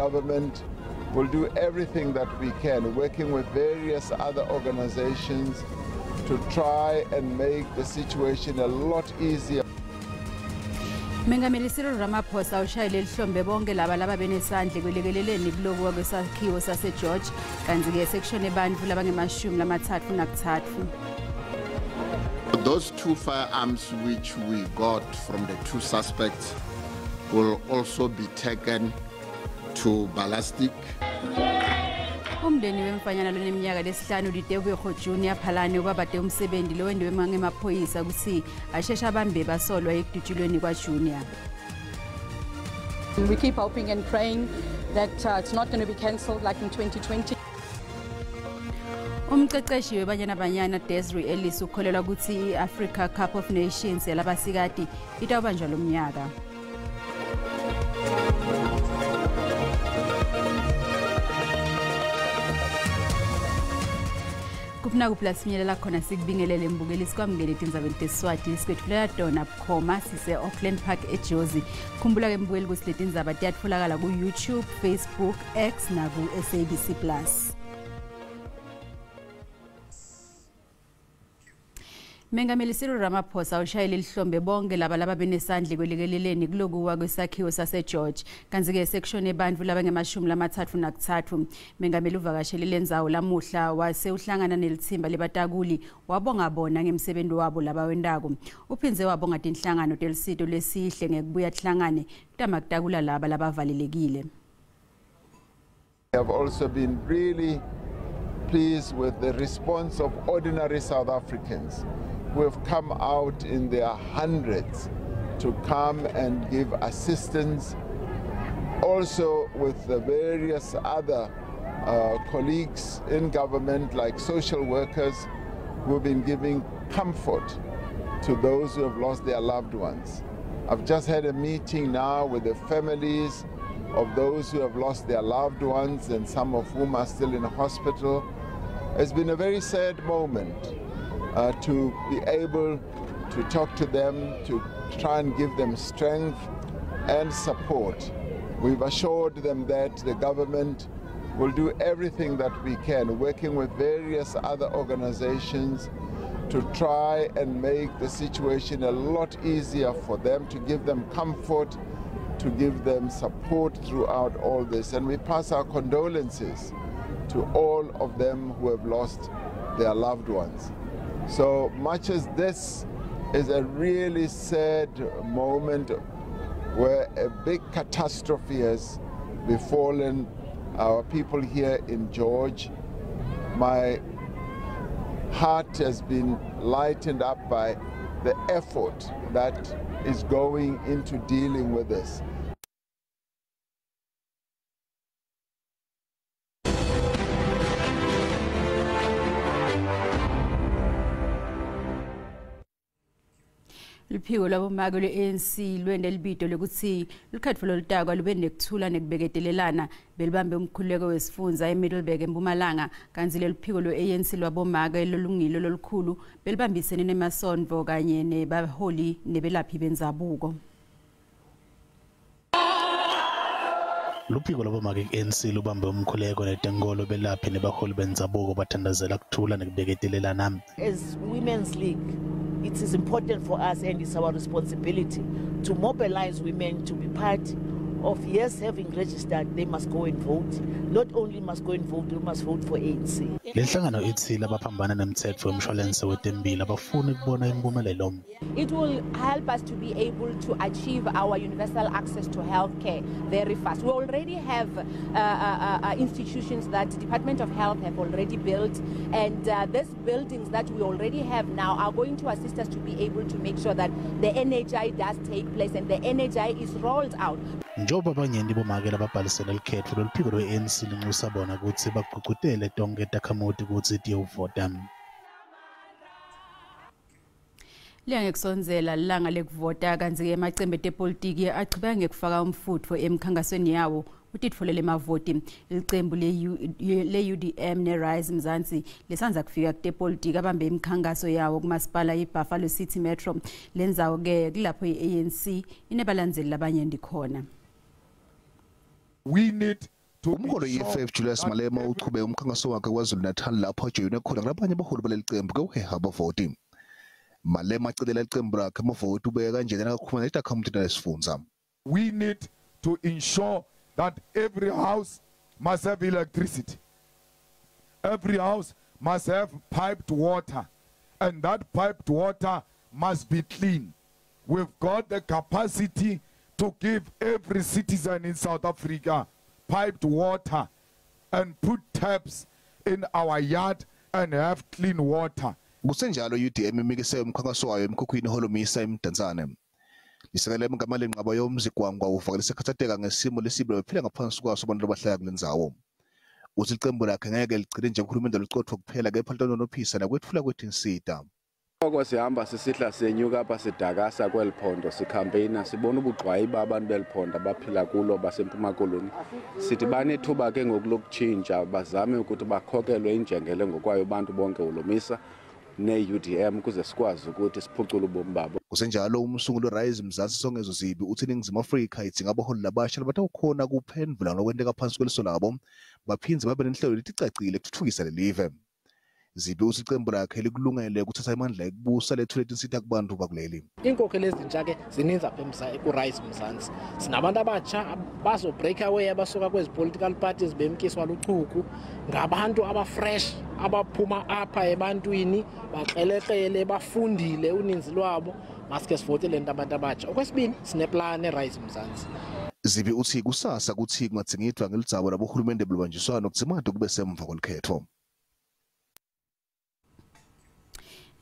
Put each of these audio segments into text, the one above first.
government will do everything that we can, working with various other organizations to try and make the situation a lot easier. Mengameli Cyril Ramaphosa ushayile lihlombe bonke laba benesandla kwelekeleleni kulokuwa kwesakhiwo saseGeorge kanti ke section ebantfu labangemashumi lamathathu nakuthathu. Those 2 firearms which we got from the 2 suspects will also be taken to ballistic. Umndeni wemfanyana loneminyaka lesihlanu Ditebogo Junior Phalane ubabade umsebenzi lo wendiwe mangemaphoyisa ukuthi ashesha abambe basolwa ekudutshulweni kwa Junior. We keep hoping and praying that it's not going to be cancelled like in 2020. Umqeqeshi webanyana banyana Desiree Ellis ukholelwa ukuthi iAfrica Cup of Nations yalabasikati itawubanjwa lo mnyaka. Kupna kuplasimilela khona sikubingelele mbukeli sikwamngele etindzabeni tesiswati sikwethulela Donna Bukhoma sise Auckland Park eJozi. Khumbula ke mbukeli ukuthi letindzaba tiyatfolakala ku YouTube, Facebook, X na ku SABC+. Mengameli Cyril Ramaphosa ushayile lihlombe bonke laba benesandla kwelekeleleni kulokuwa kwesakhiwo saseGeorge kanti ke section ebantfu labangemashumi lamathathu nakuthathu. Mengameli uvakashele lendzawo lamuhla wase uhlangana nelithimba lebatakuli wabonga bona ngemsebenzi wabo labawendako. Uphinze wabonga tinhlangano telisito lesihle ngekubuya hlangane kutamaktakula laba labavalelekile. We have also been really pleased with the response of ordinary South Africans who have come out in their hundreds to come and give assistance, also with the various other colleagues in government like social workers who have been giving comfort to those who have lost their loved ones. I've just had a meeting now with the families of those who have lost their loved ones and some of whom are still in hospital. It's been a very sad moment to be able to talk to them, to try and give them strength and support. We've assured them that the government will do everything that we can, working with various other organizations to try and make the situation a lot easier for them, to give them comfort, to give them support throughout all this. And we pass our condolences to all of them who have lost their loved ones. So much as this is a really sad moment where a big catastrophe has befallen our people here in George, my heart has been lightened up by the effort that is going into dealing with this. Liphiko lwabomake lwe-ANC lwende libito lokuthi likhatfo lolutakwa lube nekuthula nekubeketelelana belibambe umkhuleko wesifundza eMiddleburg eMpumalanga kanti lelo phiko lwe-ANC lwabomake lolungilo lolukhulu belibambisene nemasonto kanye nebaholi nebelaphi benzabuko. Luphiko lwabomake ANC lubambe umkhuleko netenkolo belaphi nebaholi benzabuko bathandazela kuthula nekubeketelelana. As Women's League, it is important for us and it's our responsibility to mobilize women to be part of, yes, having registered, they must go and vote. Not only must go and vote, they must vote for ANC. Lenhlangano ithile abaphambana nemthetho wemshwalense wetempilo abafuna ukubona impumelelo. It will help us to be able to achieve our universal access to healthcare very fast. We already have institutions that the Department of Health have already built, and these buildings that we already have now are going to assist us to be able to make sure that the NHI does take place and the NHI is rolled out. Njoba abanyendi bomake lababhalisela likhetho loluphiko lwe-ANC linxusa bona ukuthi bagqugqutele tonke takhamuti ukuthi tiyovota. Liyangekusonzela lilanga lekuvota kanti emacembe epolitiki achibeka ngekufaka umfutho emkhankasweni yawo utitfolele emavoti. Ilicembu le-UDM ne-Rise Mzansi lisanza kufika kutepolitiki abambe imikhankaso yawo kumasipala iBuffalo City Metro. Lenzawo ke kulapho i-ANC inebalandzeli labanyendi khona. We need Umholo EFF Julius Malema uqhube umkhankaso wakhe KwaZulu-Natal lapho ajoyine khona nabanye abaholi baleli qembu ukuheha abavoti. Malema acelela iqembu lakhe amavoti ubeka kanjena kakhulu itakhamuti lesifundza. We need to ensure that every house must have electricity. Every house must have piped water, and that piped water must be clean. We've got the capacity to give every citizen in South Africa piped water and put taps in our yard and have clean water. Kusenjalo UDM imikise umkhankaso wayo emkhukhwini Holomisa eMdantsane. Lisekele ngamale ngqaba yomzigwangwa uvakalise khathateka ngesimo lesibe bephila ngaphansi kwaso abantu abahlala kulendzawo. Uthi iqembu lakhe ngeke ligcine nje ukhulumende lochotho kuphela kepha lento nophisa nakwethula kwethu insita. Sihamba sisihla senyuka apha sidakasa kweliphondo sicampaigna sibona ubugqwayi babantu beliphondo abaphila kulo basempuma koloni sithi banethuba ke ngokulokutshintsha bazame ukuthi bakhokelwe injengele ngokwayo abantu bonke ulomisa ne-UDM kuze sikwazi ukuthi siphucule ubomi babo. Kusenjalo umsunguli Rise Mzansi Songezo Zibi uthi iNingizimu Afrika idzinga abaholi labasha labatawukhona kuphendvula nokwenteka phansi kweliso labo baphinze babe nenhlelo leticacile ekuthuthukisa lelive. Zibi uthi iqembu lakhe likulungele ukuthatha amandla ekubusa lethulethe insita kubantu bakuleli. Inkokheli ezintsha ke zininzi apha ku-Rise Mzansi. Sinabantu abatsha bazo break away abasuka kwezi political parties bemkiswa luchuku ngabantu abafresh abaphuma apha ebantwini baxelekele bafundile uninzi lwabo masike sivotele abantu abatsha. Okwesibini sineplan eRise Mzansi. Zibi uthi kusasa kuthi kungathingithwa ngelidzabo labohulumende belubanjiswana ukutsimata kube semva kolkhetho.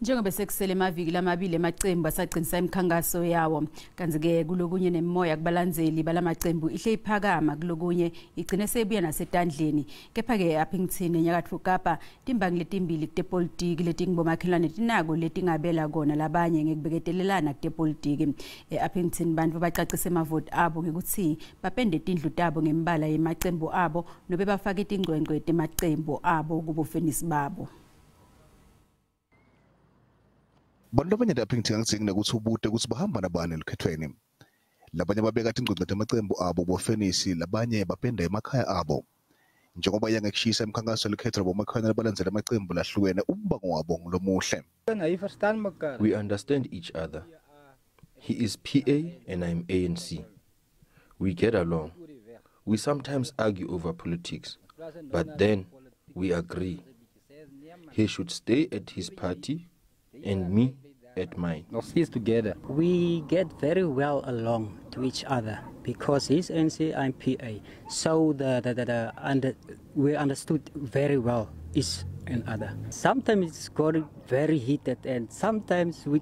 Njengoba sekusele amaviki lamabili emacembu asaqinisa imikhankaso yawo kanti ke kulokunye nemoya kubalandzeli balamacembu ihle iphakama kulokunye igcine sebuya nasetandleni kepha ke aphingithini enyakatho Kapa timbangi letimbili kutepolitiki letingibomakhelwane tinako letingabela kona labanye ngekubeketelelana kutepolitiki aphingithini bantu bacacise amavoti abo ngekuthi bapende tindlu tabo ngembala yemacembu abo nobe bafake tingcwengcwe temacembu abo kubufenisi babo. Bantu abanye laphingithi ngizingina ukuthi ubude ukuthi bahamba nabani elikhethweni. Labanye babeka ingcwecwe temacembu abo bofenisi labanye bapenda emakhaya abo. Njengoba yangekushisa imikhankaso elikhetho bomakhelwane abalandzela amacembu lahlukene umbango wabo ngulomuhle. We understand each other. He is PA and I'm ANC. We get along. We sometimes argue over politics, but then we agree. He should stay at his party and me at mine. Together. We get very well along to each other because he's NC, I'm PA. So we understood very well each another. Sometimes it's got very heated and sometimes we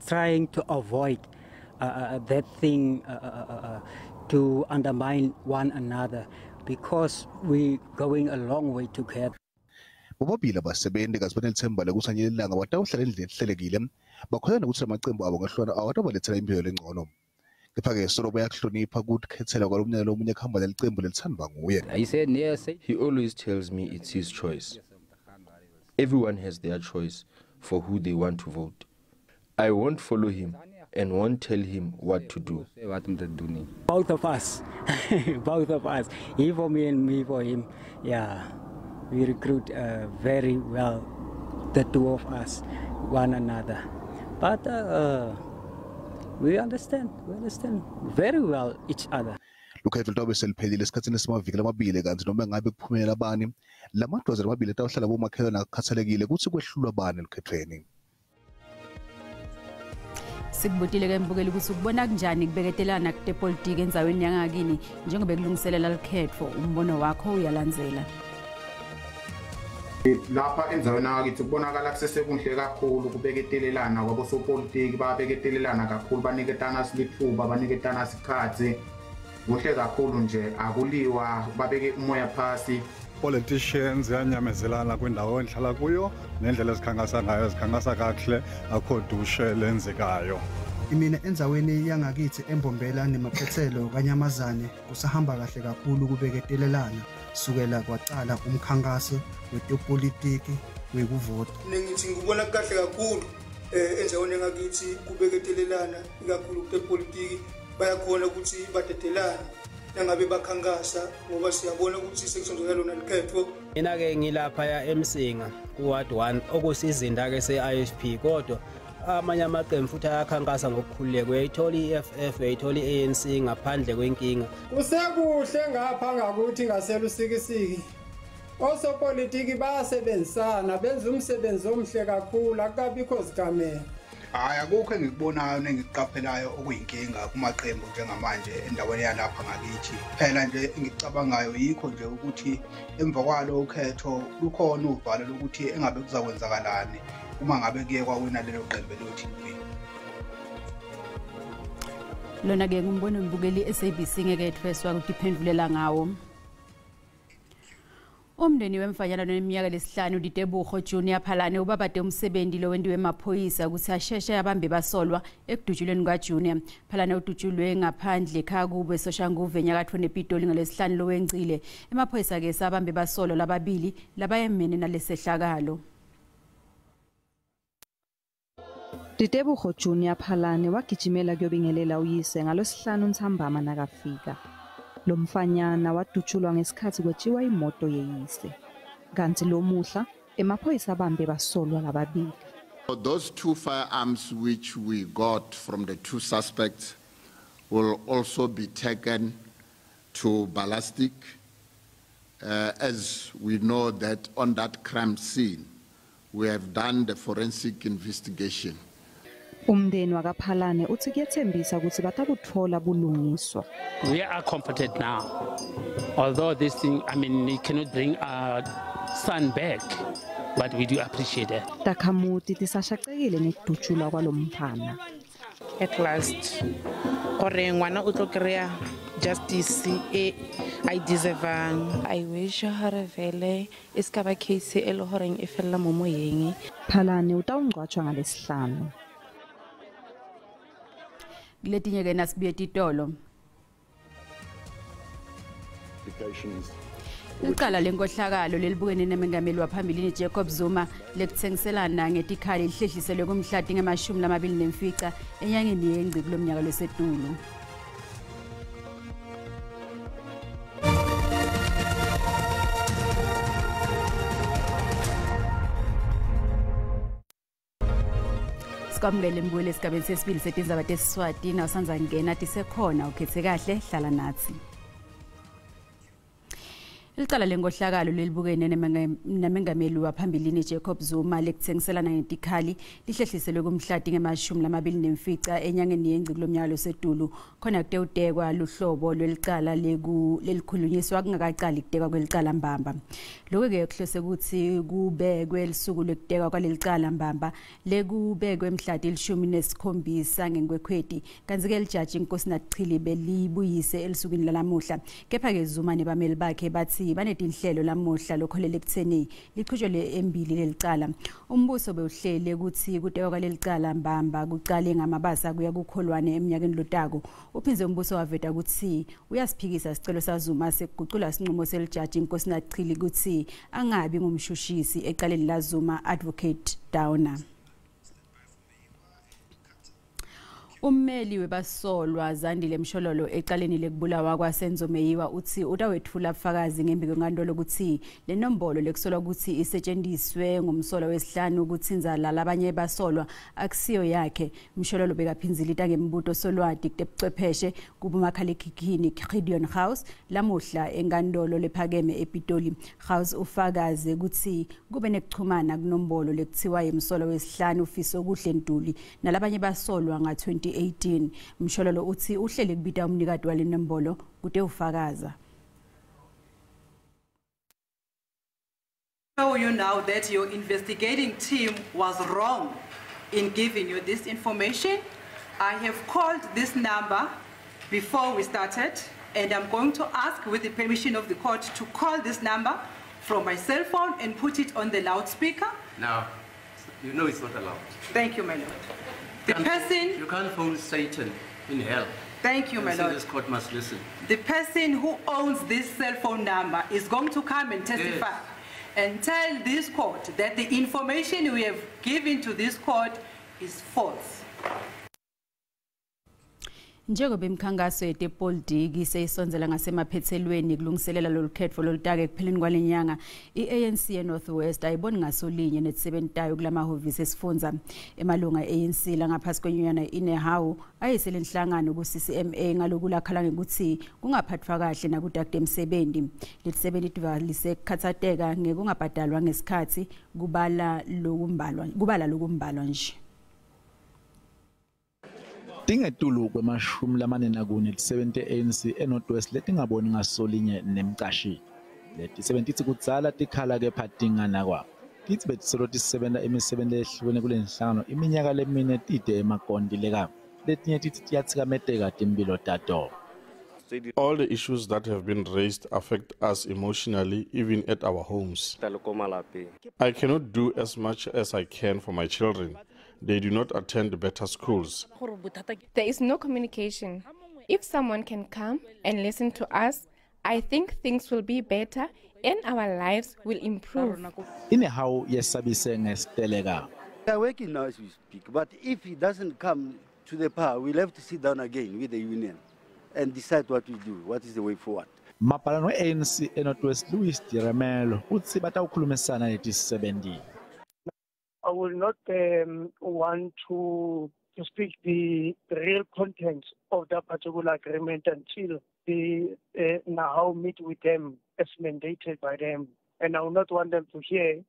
trying to avoid that thing to undermine one another because we going a long way together. Bobabili abasebenzi kazibonela ithemba lokusanyelelanga batawuhlala endlini ehlelekile bakholana ukuthi amacembu abo ngahlona awatabalethela impilo lengcono kepha ke solo bayakuhlonipha ukuthi khethela kwalomnyaka lomunye khamba lelicembu lelithandwa nguye. He always tells me it's his choice. Everyone has their choice for who they want to vote. I won't follow him and won't tell him what to do. Both of us. Both of us. He for me and me for him. Yeah. We recruit very well, the two of us, one another. But we understand very well each other. Lukhetho lwabe seliphelile esikhathini esimaviki lamabili kanti noma ngabe kuphumelela abani lamadwazana amabili atawuhlala bomakhelwane akukhathalekile ukuthi kwehlulwa abani elikhethweni. Sikubutile ke mbukeli ukuthi ukubona kanjani kubeketelana kutepolitiki enzaweni yangakini njengoba kulungiselela likhetho umbono wakho uyalandzela. Lapha enzaweni yakithi kubonakala kusesekuhle kakhulu kubeketelelana kwabosopolitiki babeketelelana kakhulu baniketana silithuba baniketana isikhathi kuhle kakhulu nje akuliwa babeke umoya phasi. Politicians yanyamezelana kwindawo enhlala kuyo nendlela ezikhankasa ngayo ezikhankasa kahle akho dushe lenzekayo. Mina enzaweni yangakithi embombela nemaphethelo kanyamazane kusahamba kahle kakhulu kubeketelelana sukela kwaqala umkhankaso wetepolitiki wekuvota. Ngithi ngibona kahle kakhulu enzaweni yangakithi kubeketelelana ikakhulu kutepolitiki bayakhona ukuthi badedelana nangabe bakhankasa ngoba siyabona ukuthi sekusondelwa lona likhetho. Mina ke ngilapha ya eMsinga kuward 1 okusizinda ke se-IFP kodwa amanye amaqembu futhi ayakhankasa ngokukhululeka uyayithola i-EFF uyayithola i-ANC ngaphandle kwenkinga. Kusekuhle ngapha ngakuthi ngaselusikisiki osopolitiki bayasebenzisana benza umsebenzi omhle kakhulu akukabikho zigamela. Hayi akukho engikubonayo nengikuqaphelayo okuyinkinga kumaqembu njengamanje endaweni yalapha ngakithi. Phela nje engicabangayo yikho nje ukuthi emva kwalo ukhetho lukhona uvalo lokuthi engabe kuzakwenzakalani uma ngabe kuye kwawina lelo qembu lo-TP. Lona ke ngumbono mbukeli SABC ngeke ethweswa ukuthi iphendulela ngawo. Umndeni wemfanyana neminyaka lesihlanu uDitebugo Junior Phalane ubabade umsebenzi lo wendiwe emaphoyisa ukuthi asheshe abambe basolwa ekudutshulweni kwaJunior. Phalane udutshulwe ngaphandle ekhaya kube Soshanguve enyakatho nePitoli ngalesihlanu lo wengcile. Emaphoyisa ke sabambe basolwa lababili labayemene nalesehlakalo. Ditebugo Junior Phalane wagijimela kuyobingelela uyise ngalosihlanu Nthambama nakafika. Lo mfanyana wadutshulwa ngesikhathi kwetshiwa imoto yeyise. Kanti lo muhla emaphoyisa abambe basolwa lababili. Those 2 firearms which we got from the 2 suspects will also be taken to ballistic as we know that on that crime scene we have done the forensic investigation. Umndeni wakaPhalane uthi kuyethembisa ukuthi batakuthola bulungiswa. We are comforted now. Although this thing, I mean, it cannot bring our son back, but we do appreciate it. Takhamuti tisashaqekile ngekudutshulwa kwalomphana. At last, gore ngwana o tlo kreya justice I deserve. I wish her vele iskaba case e le horeng e fella mo moyeng. Phalane utawungcwatshwa ngalesihlanu. Letinye ke nasibuye titolo. Iqala lenkohlakalo lelibukene nemengameli waphambili Jacob Zuma lekuthengiselana ngetikhali lihlehliselwe kumhlati nge-24 enyangeni yengci kulomnyaka lesetulu. Sikamngele mbuyele esigabeni sesibili setindzaba tesiswati nawusanza ngena tisekhona ukhethe kahle hlala nathi. Ilicala lenkohlakalo lelibukene nemengameli waphambili Jacob Zuma lekuthengiselana ngetikhali lihlehliselwe kumhlati nge-24 enyangeni yengci kulomnyaka lesetulu khona kude udekwa luhlobo lwelicala lelikhulunyiswa kungakaqali kudekwa kwelicala mbamba. Lokho ke kuhlose ukuthi kubekwe lisuku lokudekwa kwalelicala mbamba lekubekwe emhlati 17 ngenkwekhweti kanti ke lijaji inkosi Nachichili belibuyise elisukwini lalamuhla kepha ke Zuma nebameli bakhe bathi banetinhlelo lamuhla lokholele ekutheni liqhutshwe embili lelicala. Umbuso bewuhlele ukuthi kudekwa kwalelicala mbamba kuqale ngamabasa kuya kukholwane eminyakeni lotako. Uphinze umbuso waveta ukuthi uyasiphikisa isicelo saZuma sekuguqula isinqumo selijaji inkosi Nachichili ukuthi angabi ngumshushisi eqaleni la Zuma Advocate Downer. Ummeli webasolwa Zandile Mshololo eqaleni lekubulawa kwaSenzo Meyiwa uthi utawethula ubufakazi ngembi kwenkantolo ukuthi le nombolo lekusolwa ukuthi isetshenziswe ngumsolwa wesihlanu ukuthinza labanye basolwa akusiyo yakhe. Mshololo bekaphinzilita ngembuto solwadi kutebuchwepheshe kubumakhalekhikhini Gideon House lamuhla enkantolo lephakeme ePitoli. House ufakaze ukuthi kube nekuchumana kunombolo lekuthiwa yemsolwa wesihlanu ufiso kuhle Ntuli nalabanye basolwa nga-2018. Mshololo uthi uhlele kubita umnikati wale nombolo kude ufakaza. Tell you now that your investigating team was wrong in giving you this information. I have called this number before we started, and I'm going to ask, with the permission of the court, to call this number from my cell phone and put it on the loudspeaker. Now, you know it's not allowed. Thank you, my lord. The person... You can't phone Satan in hell. Thank you, my lord. This court must listen. The person who owns this cell phone number is going to come and testify and tell this court that the information we have given to this court is false. Njengoba imikhankaso yepolitiki seyisonzela ngasemaphethelweni kulungiselela lolukhetho lolutake ekupheleni kwalenyanga, i-ANC eNorthwest ayiboni ngasolinye nesebentayo kulamahhovisi esifundza. Emalunga e-ANC langaphasi kwenyunyana iNehawu ayisele inhlangano ku-CCMA ngalokulakhala ngekuthi kungaphathwa kahle nakudakde emsebenzi. Lisebenti livalise kukhathazeka ngekungabhadalwa ngesikhathi kubala lokumbalwa nje. Tingetulu kwemashumi lamane nakune lisebenti ANC eNorthwest letingaboni ngasolinye nemcashi. Leti sebentitsi kudzala tikhala kepha tingana kwa. Kitsi betisolo tisebenta imisebenzi lehlukene kule nhlangano iminyaka lemine tide emakonti leka. Letinye titsi tiyatsikameteka timphilo tato. All the issues that have been raised affect us emotionally, even at our homes. I cannot do as much as I can for my children. They do not attend better schools. There is no communication. If someone can come and listen to us, I think things will be better and our lives will improve. Inehawu yesabise ngesteleka. We are working now as we speak, but if he doesn't come to the power, we'll have to sit down again with the union and decide what we do, what is the way forward. Mapalano ANC eNorthwest Louis Diremelo utsi batawukhulumisana netisebenzi. I will not want to speak the real content of that particular agreement until the Nahau meet with them as mandated by them. And I will not want them to hear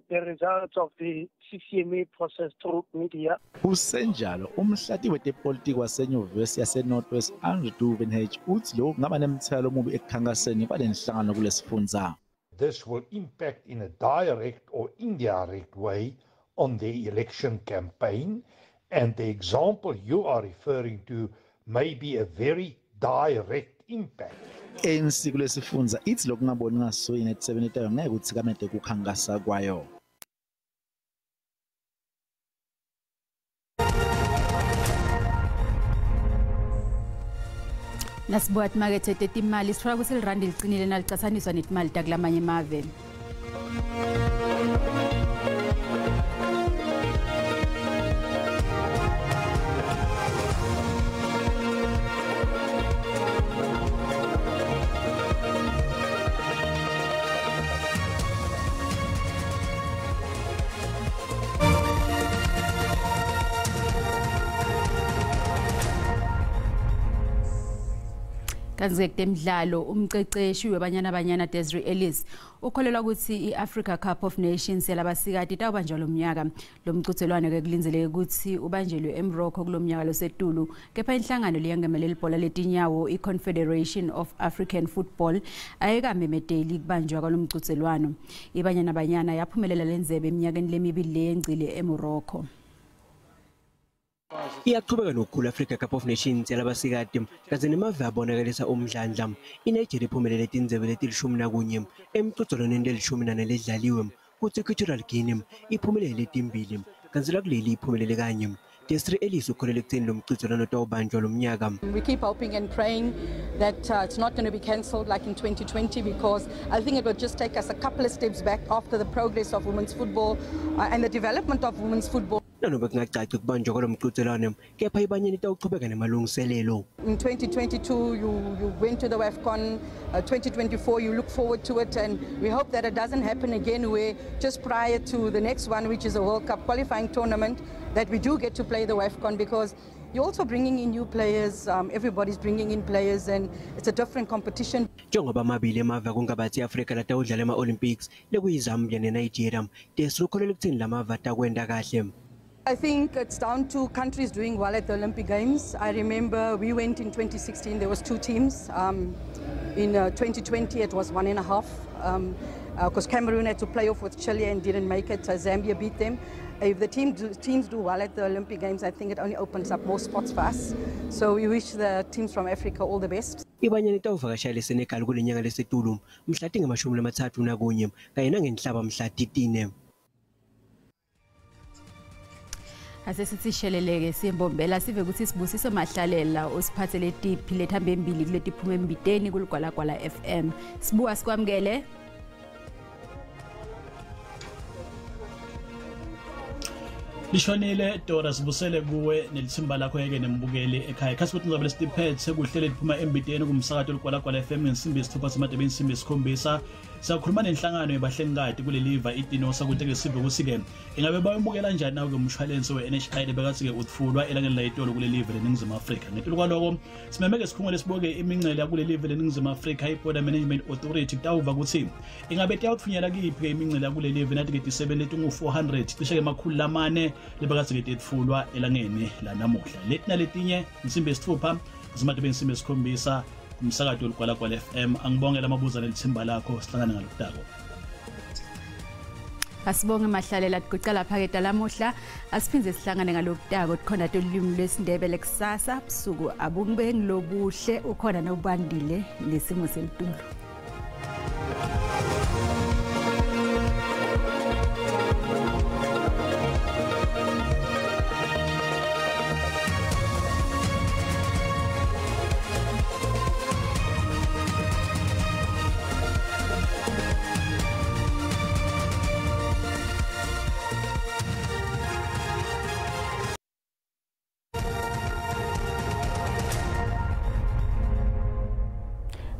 the results of the CCMA process through media. Usenjalo umhlati wetepolitiki wasenyuvesi yaseNorthwest Andrew Duvenhage uthi lo kungaba nemithelo omubi ekukhankaseni kwalenhlangano kulesifundza. This will impact in a direct or indirect way on the election campaign, and the example you are referring to may be a very direct impact. ANC kulesifundza ithi lokungaboni ngasoyini etisebentayo ngeke kutsikamete kukhankasa kwayo. Nasibuat makethe tetimali sithola ukuthi lirandi licinile nalicasaniswa netimali takulamanye emave. Kanzeke temidlalo umqeqeshi webanyana Desiree Ellis ukholelwa ukuthi iAfrica Cup of Nations yalabasikati itawubanjwa lomnyaka. Lo mqhudelwano ke kulinzeleke ukuthi ubanjelwe eMorocco kulomnyaka losetulu, kepha inhlangano liyangemela ibhola letinyawo iConfederation of African Football ayikamemedeli kubanjwa kwalomqhudelwano. Ibanyana yaphumelela lenzebe eminyakeni lemibili leyengcile eMorocco. Iyaqhubeka nokukhula Africa Cup of Nations yalabasikati kaze nemave abonakalisa umdlandla. iNigeria iphumelele itindzebe leti-11 emqhudelwaneni leli-14 ledlaliwe, kuthi Equatorial Guinea iphumelele etimbili kanzela kuleli iphumelele kanye. Desiree Ellis ukholelwa ekutheni lo mqhudelwano utawubanjwa lo mnyaka. We keep hoping and praying that it's not going to be cancelled like in 2020, because I think it will just take us a couple of steps back after the progress of women's football and the development of women's football. Nanobe kungacaci kubanjwa kwalo mqhudelwano, kepha ibanyeni itawuqhubeka nemalungiselelo. In 2022 you went to the WAFCON, 2024 you look forward to it, and we hope that it doesn't happen again where just prior to the next one, which is a World Cup qualifying tournament, that we do get to play the WAFCON, because you're also bringing in new players, everybody's bringing in players, and it's a different competition. Njengoba amabili emava kungabathi iAfrika latawudlala ema-Olympics lekuyiZambia neNigeria, Desiree ukholelwa ekutheni lamava atakwenda kahle. I think it's down to countries doing well at the Olympic Games. I remember we went in 2016, there was 2 teams. In 2020 it was 1.5, because Cameroon had to play off with Chile and didn't make it. Zambia beat them. If the teams do well at the Olympic Games, I think it only opens up more spots for us. So we wish the teams from Africa all the best. Ibanyeni itawuvakashela eSenegal kulenyanga lesetulu mhla tinga-31 kanye nangenhlaba mhla 13. Asesithi sheleleke simbombela sive ukuthi Sibusiso Mahlalela osiphathele tiphi lethambe embili kuleti phuma embiteni kuligwalagwala FM. Sibuya sikwamukele. Lishonile Dora sibusele kuwe nelithimba lakho yeke nembukeli ekhaya. Khasi ukuthi ngizobe lesiphethe sekuhlele liphuma embiteni kumsakazo olkwala FM ngesimbi isithupha semadebeni nsimbi isikhombisa. Sakhuluma nenhlangano yabahlengikade kule liva itinosa ukuthi ke sibe kusike. Ingabe bayibukela kanjani nawe kumshwalense weNHI bekathi ke uthfulwa elangeni layitolo kule liva leNingizimu Afrika. Ngetolo kwaloko simemeke sikhungele siboke imincele ya kule liva leNingizimu Afrika iBorder Management Authority kutawuva ukuthi ingabe tiyawuthunyela kiphi imincele ya kule liva nathi ke 7 letingu 400 cishe ke makhulu lamane lebekathi ke tfulwa elangeni la namuhla. Lethi naletinye insimbi isithupha zimadebeni nsimbi isikhombisa kumsakazo olkwala FM. Angibongela amabuza nelithimba lakho sihlangana ngalokudako. Asibonge mahlalela kuqala phaketha lamuhla asiphinze sihlangane ngalokudako khona tolimi lwesindebele kusasa busuku abungibe ngilobuhle ukhona nobandile nesimo selitulo.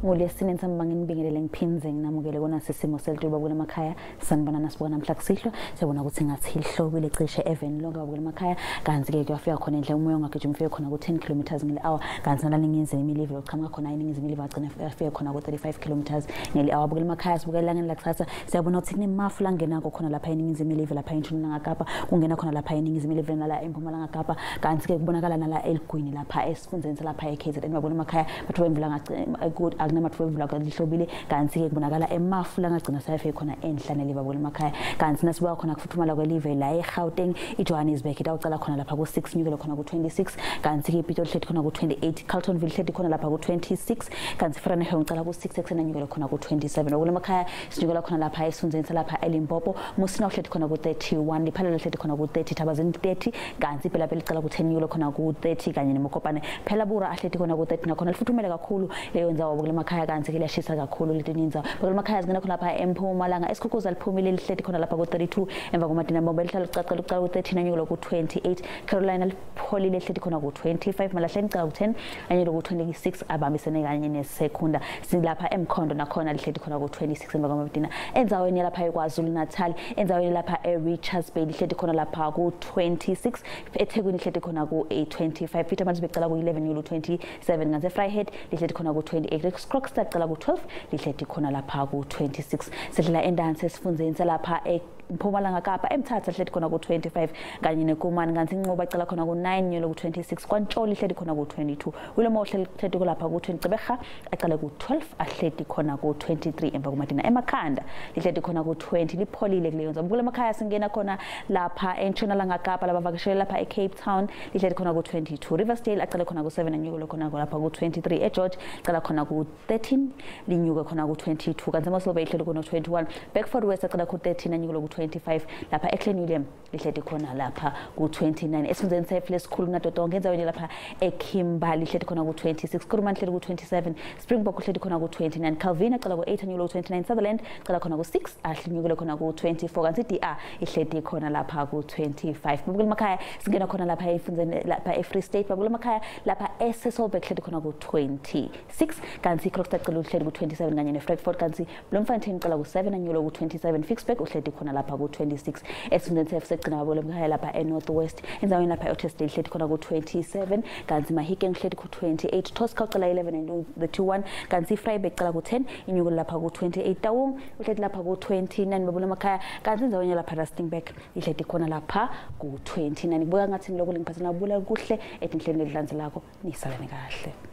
Ngolesine nsambanga nibingelele ngiphinze nginamukele kona sisimo selitulo babule emakhaya sanibona nasibona namhla kusihlo siyabona ukuthi ngathi ihlobile cishe even lonke babule emakhaya kanzi ke kuyafika khona endle umoya ongagijima ufike khona ku 10 km ngeli hour kanzi nalani ngenze imilive uqhamuka khona iningizimu ilive agcina afike khona ku 35 km ngeli hour babule emakhaya sibukela langeni lakusasa siyabona ukuthi kunemafu langenako khona lapha iningizimu ilive lapha eNtshonalanga Kapa kungena khona lapha iningizimu ilive nala eMpumalanga Kapa kanzi ke kubonakala nala eLigwini lapha esifundeni lapha eKZN babule emakhaya bathu bemvula ngagcina good namathuba emvula lihlobile kanzi ke kubonakala emafu langagcina safe khona enhlanele babule emakhaya kanzi nasibuka khona kufuthumala kwelive la eGauteng iJohannesburg itawucala khona lapha ku 6 nyukela khona ku 26 kanzi ke iPitoli hlethi khona ku 28 Carltonville hlethi khona lapha ku 26 kanzi Vereeniging ucala ku 6 eksena nyukela khona ku 27 babule emakhaya sinyukela khona lapha eSunzeni lapha eLimpopo Musina hlethi khona ku 31 Liphalele hlethi khona ku 30 Thabazini 30 kanzi phela licala ku 10 nyukela khona ku 30 kanye neMokopane phela Bura ahlethi khona ku 30 nakhona lifuthumele kakhulu leyo yenza babule emakhaya kanzi ke liyashisa kakhulu letininza babule emakhaya zingena khona lapha eMpumalanga esikhukhuza liphumile lihlethi khona lapha ku 32 emva komadina bombe lihlala licacela ucala ku 13 nyukela ku 28 Carolina lipholile lihlethi khona ku 25 Malahleni cala ku 10 anyulo ku 26 abambisene kanye nesekunda silapha eMkhondo nakhona lihlethi khona ku 26 emva komadina enzaweni lapha eKwaZulu Natal enzaweni lapha eRichards Bay lihlethi khona lapha ku 26 eThekwini lihlethi khona ku 25 Pietermaritzburg cala ku 11 nyulo 27 ngaze Vryheid lihlethi khona ku 28 Kroonstad cala ku 12 lihlethi khona lapha ku 26 sedlela endansi esifundzeni salapha eMpumalanga Kapa eMthatha hlethi khona ku 25 kanye neKumani kanti inqoba icala khona ku 9 nyulo ku 26 kwaNtsholi hlethi khona ku 22 ulomo hlethi kulapha ku 20 Gqeberha aqale ku 12 ahlethi khona ku 23 emva komadina eMakhanda lihlethi khona ku 20 lipholile kuleyo nza bukule emakhaya singena khona lapha eNtshonalanga Kapa labavakashele lapha eCape Town lihlethi khona ku 22 Riversdale aqale khona ku 7 nyulo khona lapha ku 23 eGeorge aqala khona ku 13 linyuka khona ku 22 kanti eMoslobe ihlethi khona ku 21 Beckford West aqala ku 13 nyulo ku 25 lapha eClan William lihlethi khona lapha ku 29 esifundeni safe lesikhulu nadotonke enzaweni lapha eKimberley lihlethi khona ku 26 Kuruman hlethi ku 27 Springbok hlethi khona ku 29 Calvin aqala ku 8 nyulo ku 29 Sutherland aqala khona ku 6 ahlinyukele khona ku 24 kanti DR ihlethi khona lapha ku 25 babukela emakhaya singena khona lapha efundeni lapha eFree State babukela emakhaya lapha eSasolburg hlethi khona ku 26 kanti Kroonstad cala uhlethi ku 27 kanye neFrankfurt kanti Bloemfontein cala ku 7 nyulo ku 27 Fixburg uhlethi khona lapha ku 26 esifundeni sefusegcina babukela emakhaya lapha eNorthwest enzaweni lapha eOttesdale hlethi khona ku 27 kanti Mahikeng hlethi ku 28 Tosca cala 11 and the 21 kanti Vryburg cala ku 10 inyuko lapha ku 28 Taung uhlethi lapha ku 29 babukela emakhaya kanti enzaweni lapha Rustenburg ihlethi khona lapha ku 29 kubuka ngathi lokho lingiphathana babula kuhle etinhlelweni ledlanze lakho nisalane kahle.